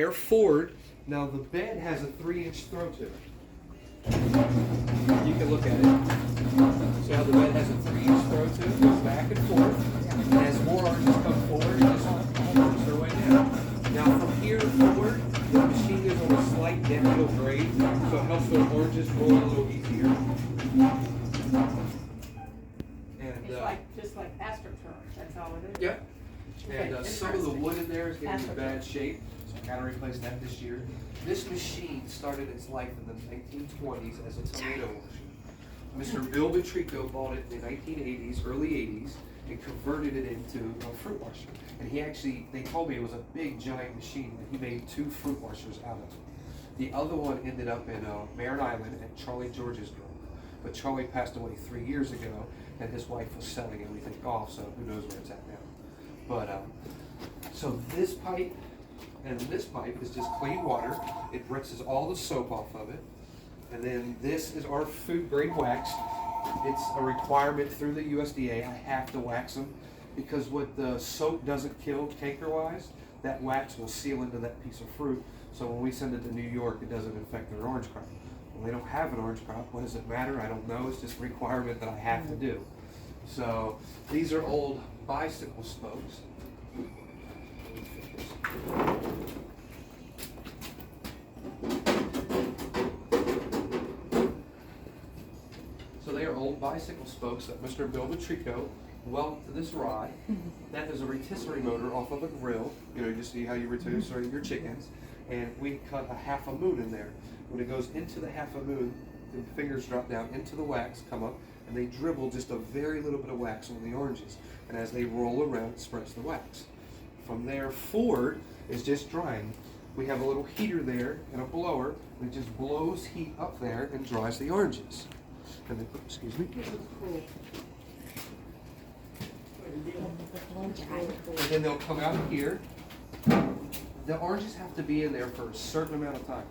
They're forward. Now the bed has a 3-inch throw to it. You can look at it. See how the bed has a 3-inch throw to it? Goes back and forth. And as more oranges come forward, it just works their way down. Now from here forward, the machine is on a slight downhill grade, so it helps those oranges roll a little easier. And It's just like pasture turns, that's all it is. Yep. And some of the wood in there is getting in bad shape, so I gotta replace that this year. This machine started its life in the 1920s as a tomato washer. Mr. Bill Butrico bought it in the 1980s, early 80s, and converted it into a fruit washer. And he actually, they told me it was a big, giant machine, and he made 2 fruit washers out of it. The other one ended up in Merritt Island at Charlie George's grove. But Charlie passed away 3 years ago, and his wife was selling everything off, so who knows where it's at now. But, so this pipe and this pipe is just clean water. It rinses all the soap off of it. And then this is our food grade wax. It's a requirement through the USDA. I have to wax them because what the soap doesn't kill canker-wise, that wax will seal into that piece of fruit. So when we send it to New York, it doesn't infect their orange crop. Well, they don't have an orange crop. What does it matter? I don't know. It's just a requirement that I have to do. So these are old bicycle spokes. So they are old bicycle spokes that Mr. Bill Butrico welded to this rod. That is a rotisserie motor off of a grill. You know, you see how you rotisserie your chickens. And we cut a half a moon in there. When it goes into the half a moon, the fingers drop down into the wax, come up, and they dribble just a very little bit of wax on the oranges. And as they roll around, it spreads the wax. From there forward is just drying. We have a little heater there and a blower, and it just blows heat up there and dries the oranges. And then, excuse me. And then they'll come out here. The oranges have to be in there for a certain amount of time.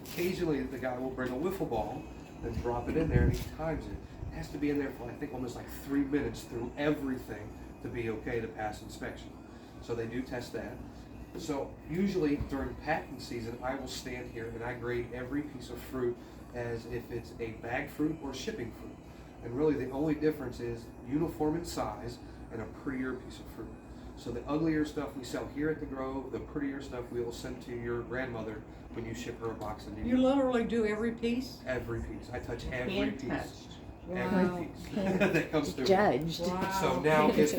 Occasionally, the guy will bring a wiffle ball and drop it in there, and he times it. It has to be in there for, I think, almost like 3 minutes through everything to be okay to pass inspection. So they do test that. So usually during packing season, I will stand here and I grade every piece of fruit as if it's a bag fruit or shipping fruit. And really the only difference is uniform in size and a prettier piece of fruit. So the uglier stuff we sell here at the Grove, the prettier stuff we will send to your grandmother when you ship her a box of New You York. literally do every piece? Every piece. I touch every piece. Hand-touched. Every Wow. piece that comes through. Judged. Wow. So now if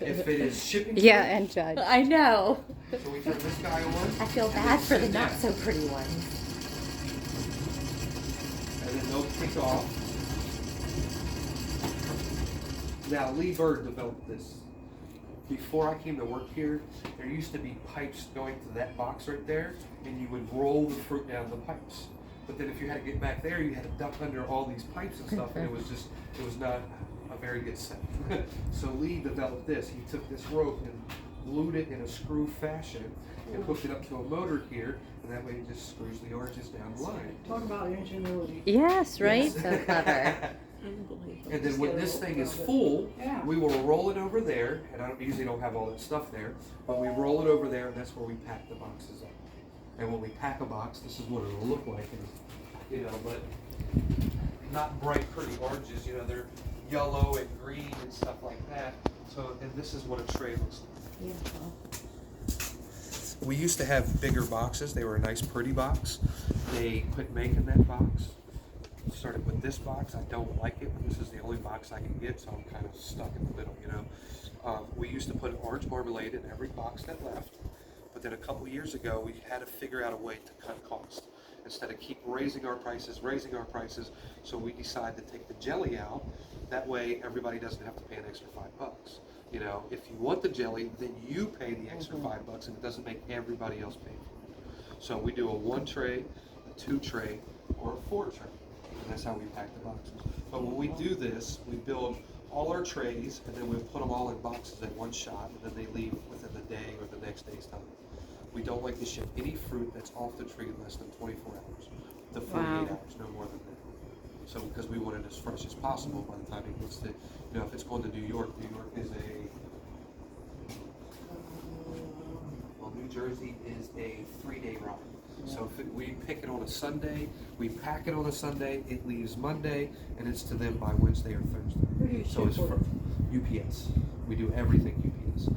it is shipping Yeah, fruit, and judged. I know. so we turn this guy on. I feel and bad then for the sit not down. so pretty ones. And then they'll kick off. Now Lee Bird developed this. Before I came to work here, there used to be pipes going to that box right there, and you would roll the fruit down the pipes. But then if you had to get back there, you had to duck under all these pipes and stuff, and it was not a very good set. So Lee developed this. He took this rope and glued it in a screw fashion and hooked it up to a motor here, and that way it just screws the oranges down the line. Talk about ingenuity. Yes, right? Yes. So clever. And then when this thing is full, Yeah. we will roll it over there, and I usually don't have all that stuff there, but we roll it over there, and that's where we pack the boxes up. And when we pack a box, this is what it'll look like, and, you know, but not bright, pretty oranges, you know, they're yellow and green and stuff like that. So, and this is what a tray looks like. Beautiful. We used to have bigger boxes. They were a nice, pretty box. They quit making that box. Started with this box. I don't like it, but this is the only box I can get, so I'm kind of stuck in the middle, you know. We used to put orange marmalade in every box that left, but then a couple years ago, we had to figure out a way to cut cost. Instead of keep raising our prices, so we decided to take the jelly out. That way, everybody doesn't have to pay an extra $5. You know, if you want the jelly, then you pay the extra $5, and it doesn't make everybody else pay for it. So we do a 1 tray, a 2 tray, or a 4 tray. And that's how we pack the boxes. But when we do this, we build all our trays, and then we put them all in boxes at one shot, and then they leave within the day or the next day's time. We don't like to ship any fruit that's off the tree less than 24 hours to 48 hours, no more than that. So because we want it as fresh as possible by the time it gets to, you know, if it's going to New York is well, New Jersey is a 3-day ride. So if we pick it on a Sunday, we pack it on a Sunday, it leaves Monday, and it's to them by Wednesday or Thursday. Who do you So ship it's for? from UPS. We do everything UPS.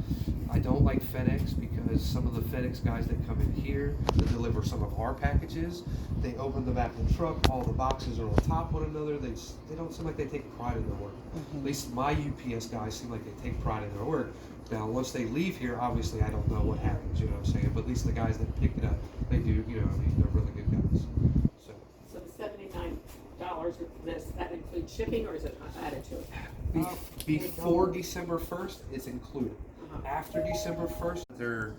I don't like FedEx because some of the FedEx guys that come in here to deliver some of our packages, they open the back of the truck, all the boxes are on top of one another. They don't seem like they take pride in their work. At least my UPS guys seem like they take pride in their work. Now, once they leave here, obviously I don't know what happens, you know what I'm saying? But at least the guys that pick it up, they do, you know, I mean, they're really good guys. So the $79 for this, that includes shipping or is it added to it? Before December 1st, it's included. Uh-huh. After December 1st, they're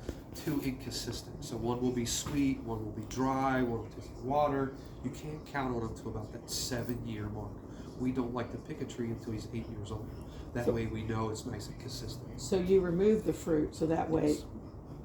too inconsistent. So one will be sweet, one will be dry, one will taste like water. You can't count on them to about that 7-year mark. We don't like to pick a tree until he's 8 years old. That way we know it's nice and consistent. So you remove the fruit, so that way,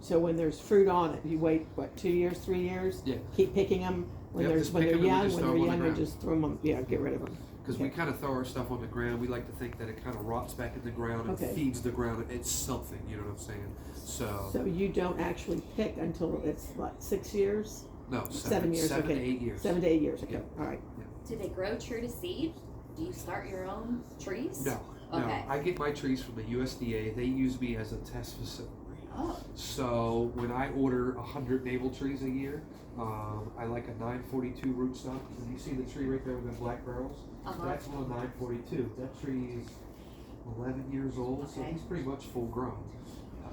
so when there's fruit on it, you wait, what, 2 years, 3 years? Yeah. Keep picking them, when Yep, they're, just when pick they're 'em and we young, just when throw they're 'em on the young, we ground. just throw them, yeah, get rid of them. Because we kind of throw our stuff on the ground. We like to think that it kind of rots back in the ground and Okay. feeds the ground. It's something, you know what I'm saying? So you don't actually pick until it's, what, 6 years? No, 7 years, 7 okay. to 8 years. 7 to 8 years, okay, Yeah. all right. Do they grow true to seed? Do you start your own trees? No, Okay. no. I get my trees from the USDA. They use me as a test facility. Oh. So when I order 100 navel trees a year, I like a 942 rootstock. And you see the tree right there with the black barrels? Uh-huh. That's one of 942. That tree is 11 years old, so Okay. he's pretty much full grown.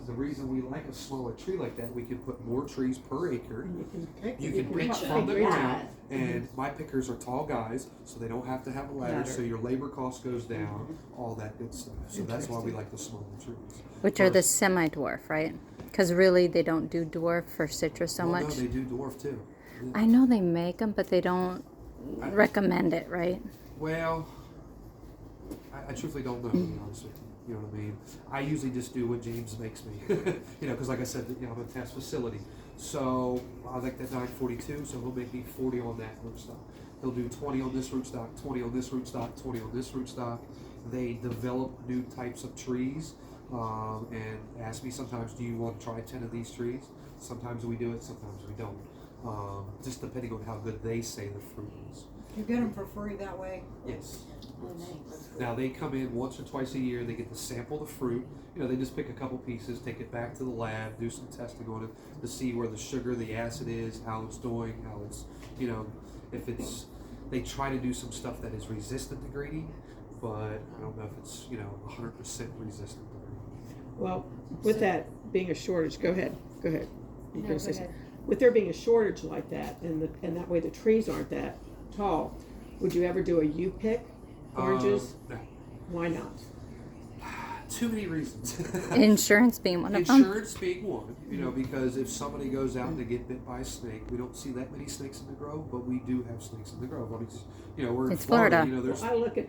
The reason we like a smaller tree like that, we can put more trees per acre. And you can pick. You it. can pick reach from the it. ground, Yeah. and my pickers are tall guys, so they don't have to have a ladder, Ladder. so your labor cost goes down, all that good stuff. So that's why we Interesting. like the smaller trees. Which are the Versus- semi-dwarf, right? Because really they don't do dwarf for citrus so well, much. No, they do dwarf too. Yeah. I know they make them, but they don't recommend it, right? Well, I truthfully don't know, to be honest with you. You know what I mean? I usually just do what James makes me. You know, because like I said, you know, I'm a test facility. So I like that 942, so he'll make me 40 on that rootstock. He'll do 20 on this rootstock, 20 on this rootstock, 20 on this rootstock. They develop new types of trees and ask me sometimes, do you want to try 10 of these trees? Sometimes we do it, sometimes we don't. Just depending on how good they say the fruit is. You get them for free that way. Yes. Oh, nice. Now they come in once or twice a year. They get to sample the fruit. You know, they just pick a couple pieces, take it back to the lab, do some testing on it to see where the sugar, the acid is, how it's doing, how it's, you know, if it's. They try to do some stuff that is resistant to grading, but I don't know if it's 100% resistant to grading. Well, with that being a shortage, go ahead. You No, can go say ahead. something. With there being a shortage like that, and that way the trees aren't that tall, would you ever do a U-pick oranges? No. Why not? Too many reasons. Insurance being one of them. Insurance being one, because if somebody goes out and they get bit by a snake, we don't see that many snakes in the grove, but we do have snakes in the grove. I mean, we're in It's Florida. Florida. There's I look at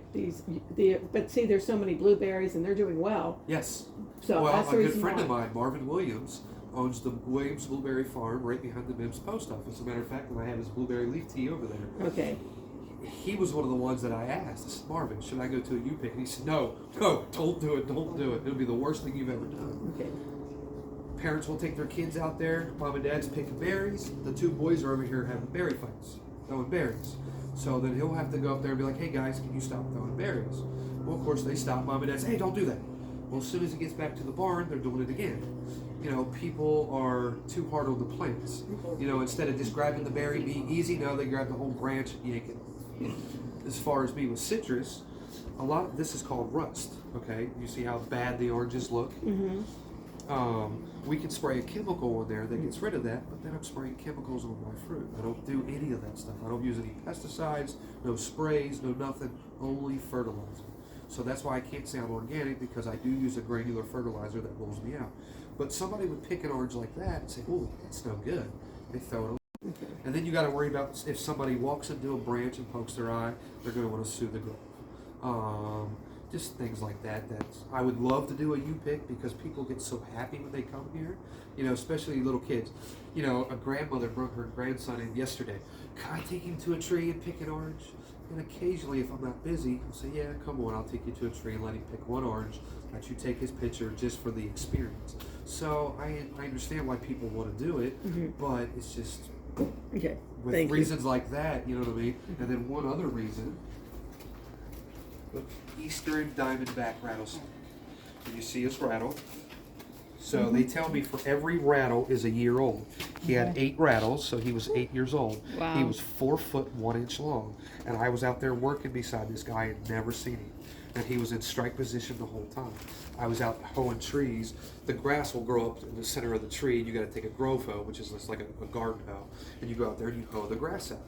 but see, there's so many blueberries and they're doing well. yes. So Well, that's a the good reason friend why. of mine, Marvin Williams, owns the Williams Blueberry Farm right behind the Mims Post Office. As a matter of fact, and I have his blueberry leaf tea over there. Okay. He was one of the ones that I asked. I said, Marvin, should I go to a U-pick? And he said, no, don't do it, don't do it. It'll be the worst thing you've ever done. Okay. Parents will take their kids out there. Mom and dad's picking berries. The two boys are over here having berry fights, throwing berries. So then he'll have to go up there and be like, hey guys, can you stop throwing berries? Well, of course they stop. Mom and dad say, hey, don't do that. Well, as soon as he gets back to the barn, they're doing it again. People are too hard on the plants. Instead of just grabbing the berry, being easy, now they grab the whole branch and yank it. As far as me with citrus, a lot of this is called rust. Okay, you see how bad the oranges look. Mm-hmm. We can spray a chemical on there that gets rid of that, but then I'm spraying chemicals on my fruit. I don't do any of that stuff. I don't use any pesticides, no sprays, no nothing, only fertilizer. So that's why I can't say I'm organic, because I do use a granular fertilizer that rolls me out. But somebody would pick an orange like that and say, oh, it's no good. They throw it away. And then you got to worry about if somebody walks into a branch and pokes their eye, they're going to want to sue the grove. Just things like that. I would love to do a U-pick because people get so happy when they come here, especially little kids. A grandmother brought her grandson in yesterday. Can I take him to a tree and pick an orange? And occasionally, if I'm not busy, I'll say, yeah, come on, I'll take you to a tree and let him pick one orange, let you take his picture just for the experience. So I understand why people want to do it, Mm-hmm. but it's just, Okay. With Thank you. reasons like that, you know what I mean? And then one other reason, the eastern diamondback rattlesnake. You see his rattle. So they tell me for every rattle is a year old. He had 8 rattles, so he was 8 years old. Wow. He was 4 foot 1 inch long. And I was out there working beside this guy and never seen him. And he was in strike position the whole time. I was out hoeing trees. The grass will grow up in the center of the tree, and you got to take a grove hoe, which is just like a garden hoe, and you go out there and you hoe the grass out.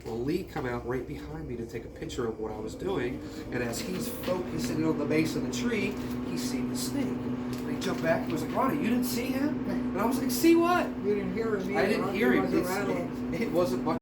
Well, Lee come out right behind me to take a picture of what I was doing, and as he's focusing on the base of the tree, he seen the snake. And he jumped back. He was like, "Ronnie, you didn't see him?" And I was like, "See what?" You didn't hear him either. I didn't hear him. It wasn't rattling. It wasn't much.